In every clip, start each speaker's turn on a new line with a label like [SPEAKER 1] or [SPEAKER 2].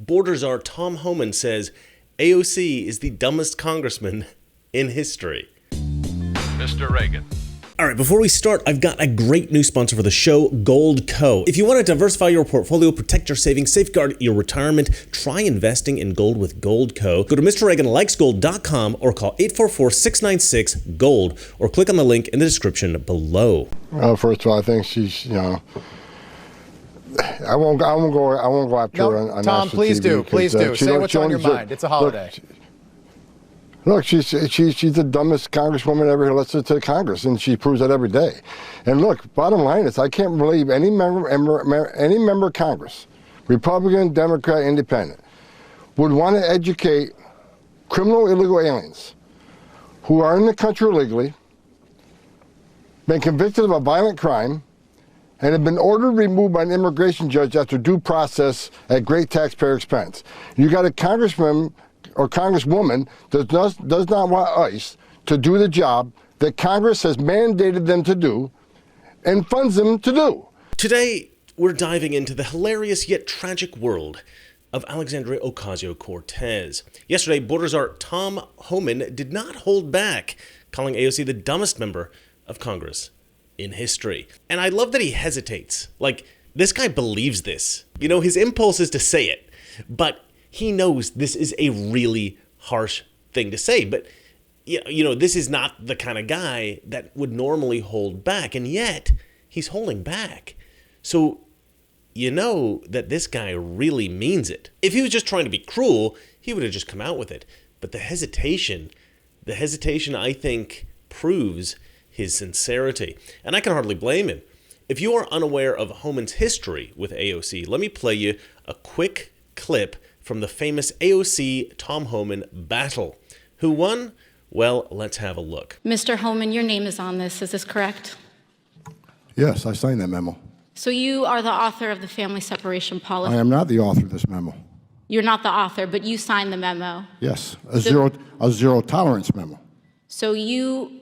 [SPEAKER 1] Border Czar Tom Homan says AOC is the dumbest congressman in history.
[SPEAKER 2] Mr. Reagan.
[SPEAKER 1] All right, before we start, I've got a great new sponsor for the show, Gold Co. If you want to diversify your portfolio, protect your savings, safeguard your retirement, try investing in gold with Gold Co. Go to MrReaganLikesGold.com or call 844-696-GOLD or click on the link in the description below.
[SPEAKER 3] Well, first of all, I think she's, I won't go after her on
[SPEAKER 4] Tom, please
[SPEAKER 3] national TV
[SPEAKER 4] please do. Say what's on your mind. It's a holiday.
[SPEAKER 3] Look, she's the dumbest congresswoman ever elected to Congress, and she proves that every day. And look, bottom line is, I can't believe any member of Congress, Republican, Democrat, Independent, would want to educate criminal illegal aliens who are in the country illegally, been convicted of a violent crime, and have been ordered removed by an immigration judge after due process at great taxpayer expense. You got a congressman or congresswoman that does not want ICE to do the job that Congress has mandated them to do and funds them to do.
[SPEAKER 1] Today, we're diving into the hilarious yet tragic world of Alexandria Ocasio-Cortez. Yesterday, Border Czar Tom Homan did not hold back, calling AOC the dumbest member of Congress in history. And I love that he hesitates. Like, this guy believes this. His impulse is to say it, but he knows this is a really harsh thing to say. But, this is not the kind of guy that would normally hold back, and yet he's holding back. So, that this guy really means it. If he was just trying to be cruel, he would have just come out with it. But the hesitation, I think, proves his sincerity. And I can hardly blame him. If you are unaware of Homan's history with AOC, let me play you a quick clip from the famous AOC-Tom Homan battle. Who won? Well, let's have a look.
[SPEAKER 5] Mr. Homan, your name is on this. Is this correct?
[SPEAKER 3] Yes, I signed that memo.
[SPEAKER 5] So you are the author of the family separation policy?
[SPEAKER 3] I am not the author of this memo.
[SPEAKER 5] You're not the author, but you signed the memo?
[SPEAKER 3] Yes, a zero tolerance memo.
[SPEAKER 5] So you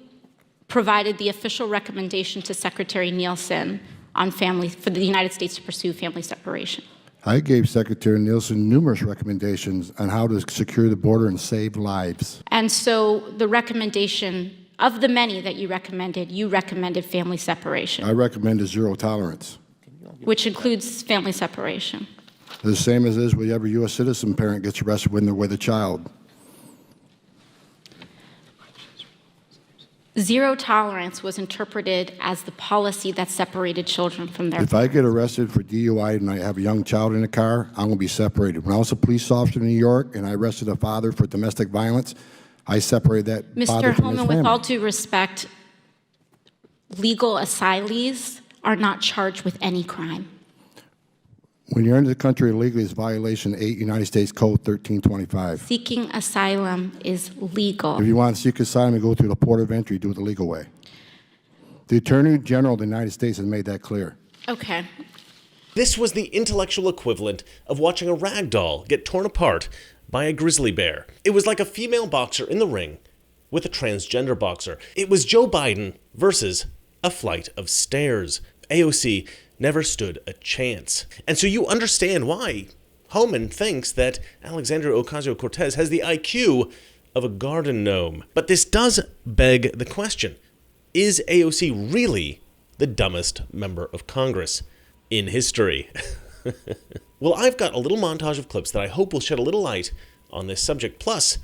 [SPEAKER 5] provided the official recommendation to Secretary Nielsen on for the United States to pursue family separation?
[SPEAKER 3] I gave Secretary Nielsen numerous recommendations on how to secure the border and save lives.
[SPEAKER 5] And so the recommendation, of the many that you recommended family separation.
[SPEAKER 3] I recommended zero tolerance.
[SPEAKER 5] Which includes family separation.
[SPEAKER 3] The same as is with every U.S. citizen parent gets arrested when they're with a child.
[SPEAKER 5] Zero tolerance was interpreted as the policy that separated children from their
[SPEAKER 3] If I get arrested for DUI and I have a young child in the car, I'm going to be separated. When I was a police officer in New York and I arrested a father for domestic violence, I separated that father from his family.
[SPEAKER 5] Mr. Homan, with all due respect, legal asylees are not charged with any crime.
[SPEAKER 3] When you're into the country illegally, it's violation 8 United States Code 1325.
[SPEAKER 5] Seeking asylum is legal.
[SPEAKER 3] If you want to seek asylum, you go through the port of entry, do it the legal way. The Attorney General of the United States has made that clear.
[SPEAKER 5] Okay.
[SPEAKER 1] This was the intellectual equivalent of watching a ragdoll get torn apart by a grizzly bear. It was like a female boxer in the ring with a transgender boxer. It was Joe Biden versus a flight of stairs. AOC never stood a chance. And so you understand why Homan thinks that Alexandria Ocasio-Cortez has the IQ of a garden gnome. But this does beg the question, is AOC really the dumbest member of Congress in history? Well, I've got a little montage of clips that I hope will shed a little light on this subject, plus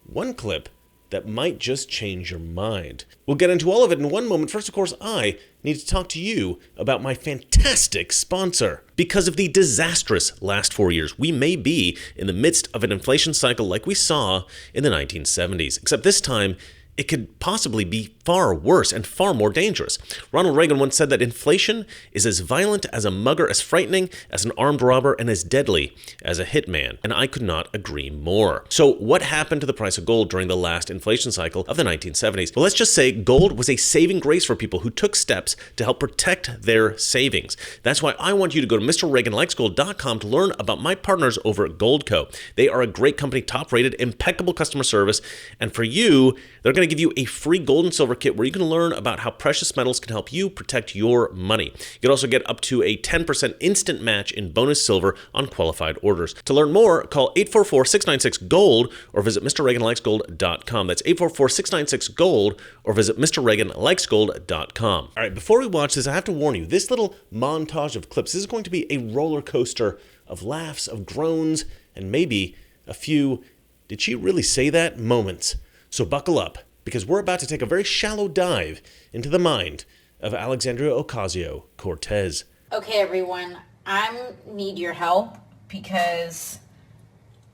[SPEAKER 1] one clip that might just change your mind. We'll get into all of it in one moment. First, of course, I need to talk to you about my fantastic sponsor. Because of the disastrous last 4 years, we may be in the midst of an inflation cycle like we saw in the 1970s, except this time, it could possibly be far worse and far more dangerous. Ronald Reagan once said that inflation is as violent as a mugger, as frightening as an armed robber, and as deadly as a hitman. And I could not agree more. So what happened to the price of gold during the last inflation cycle of the 1970s? Well, let's just say gold was a saving grace for people who took steps to help protect their savings. That's why I want you to go to MrReaganLikesGold.com to learn about my partners over at Gold Co. They are a great company, top-rated, impeccable customer service, and for you, they're going to to give you a free gold and silver kit where you can learn about how precious metals can help you protect your money. You can also get up to a 10% instant match in bonus silver on qualified orders. To learn more, call 844-696-GOLD or visit MrReaganLikesGold.com. That's 844-696-GOLD or visit MrReaganLikesGold.com. All right, before we watch this, I have to warn you, this little montage of clips, this is going to be a roller coaster of laughs, of groans, and maybe a few, did she really say that, moments. So buckle up, because we're about to take a very shallow dive into the mind of Alexandria Ocasio-Cortez.
[SPEAKER 6] Okay, everyone, I need your help because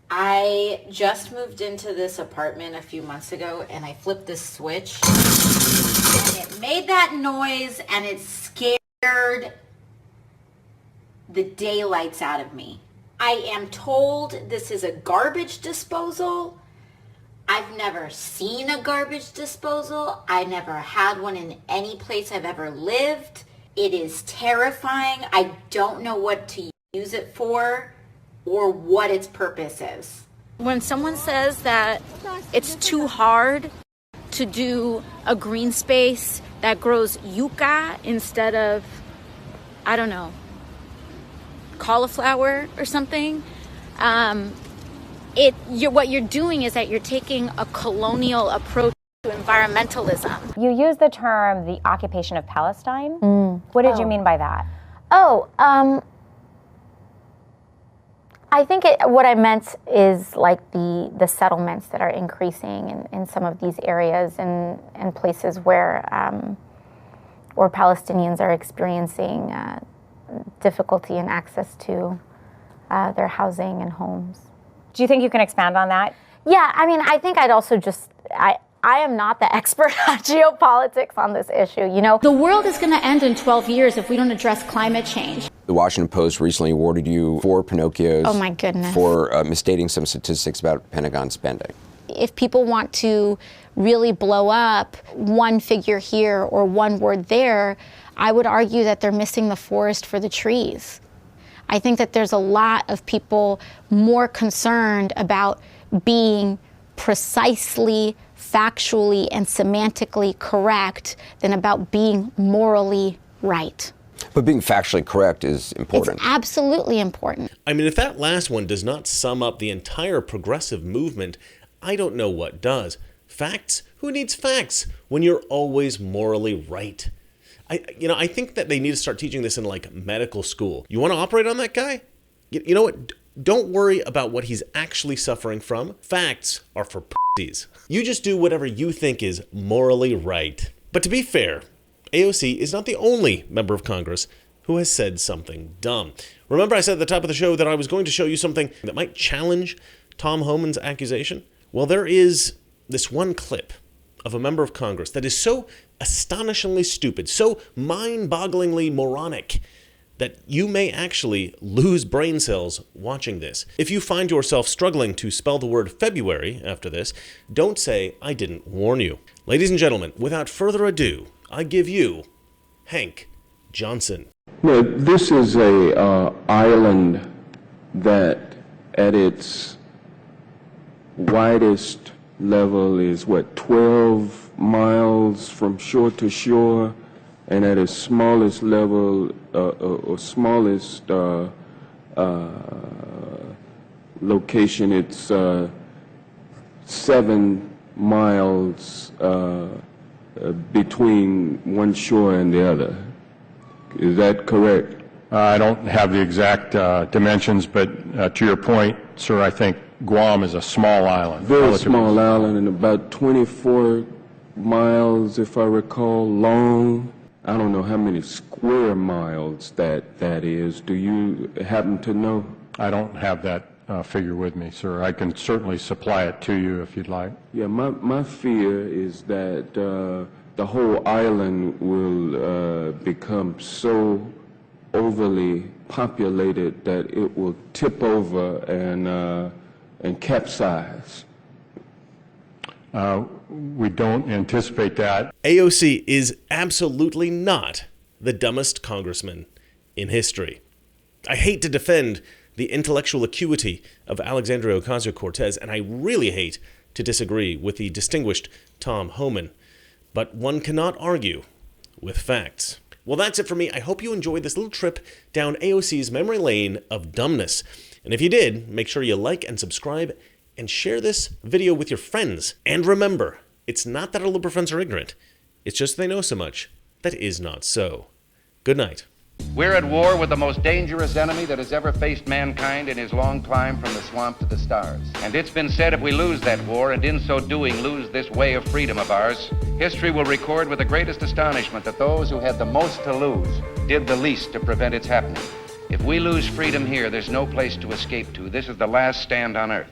[SPEAKER 6] I just moved into this apartment a few months ago and I flipped this switch and it made that noise and it scared the daylights out of me. I am told this is a garbage disposal. I've never seen a garbage disposal. I never had one in any place I've ever lived. It is terrifying. I don't know what to use it for or what its purpose is.
[SPEAKER 5] When someone says that it's too hard to do a green space that grows yucca instead of, I don't know, cauliflower or something, what you're doing is that you're taking a colonial approach to environmentalism.
[SPEAKER 7] You use the term the occupation of Palestine. What did you mean by that?
[SPEAKER 8] I think what I meant is like the settlements that are increasing in some of these areas and places where Palestinians are experiencing difficulty in access to their housing and homes.
[SPEAKER 7] Do you think you can expand on that?
[SPEAKER 8] Yeah, I mean, I think I'd also I am not the expert on geopolitics on this issue, you know?
[SPEAKER 5] The world is going to end in 12 years if we don't address climate change.
[SPEAKER 9] The Washington Post recently awarded you 4 Pinocchios.
[SPEAKER 8] Oh my goodness.
[SPEAKER 9] For misstating some statistics about Pentagon spending.
[SPEAKER 8] If people want to really blow up one figure here or one word there, I would argue that they're missing the forest for the trees. I think that there's a lot of people more concerned about being precisely, factually, and semantically correct than about being morally right.
[SPEAKER 9] But being factually correct is important.
[SPEAKER 8] It's absolutely important.
[SPEAKER 1] I mean, if that last one does not sum up the entire progressive movement, I don't know what does. Facts? Who needs facts when you're always morally right? I think that they need to start teaching this in like medical school. You want to operate on that guy? You know what? Don't worry about what he's actually suffering from. Facts are for pussies. You just do whatever you think is morally right. But to be fair, AOC is not the only member of Congress who has said something dumb. Remember I said at the top of the show that I was going to show you something that might challenge Tom Homan's accusation? Well, there is this one clip of a member of Congress that is so astonishingly stupid, so mind-bogglingly moronic, that you may actually lose brain cells watching this. If you find yourself struggling to spell the word February after this, don't say I didn't warn you. Ladies and gentlemen, without further ado, I give you Hank Johnson.
[SPEAKER 10] No, this is a island that at its widest level is 12 miles from shore to shore, and at its smallest level or smallest location, it's 7 miles between one shore and the other. Is that correct?
[SPEAKER 11] I don't have the exact dimensions, but to your point, sir, I think Guam is a small island.
[SPEAKER 10] Very small island, and about 24 miles, if I recall, long. I don't know how many square miles that is. Do you happen to know?
[SPEAKER 11] I don't have that figure with me, sir. I can certainly supply it to you if you'd like.
[SPEAKER 10] Yeah, my fear is that the whole island will become so overly populated that it will tip over and capsize.
[SPEAKER 11] We don't anticipate that.
[SPEAKER 1] AOC is absolutely not the dumbest congressman in history. I hate to defend the intellectual acuity of Alexandria Ocasio-Cortez, and I really hate to disagree with the distinguished Tom Homan, but one cannot argue with facts. Well, that's it for me. I hope you enjoyed this little trip down AOC's memory lane of dumbness. And if you did, make sure you like and subscribe and share this video with your friends. And remember, it's not that our liberal friends are ignorant. It's just they know so much that is not so. Good night.
[SPEAKER 12] We're at war with the most dangerous enemy that has ever faced mankind in his long climb from the swamp to the stars. And it's been said if we lose that war, and in so doing lose this way of freedom of ours, history will record with the greatest astonishment that those who had the most to lose did the least to prevent its happening. If we lose freedom here, there's no place to escape to. This is the last stand on earth.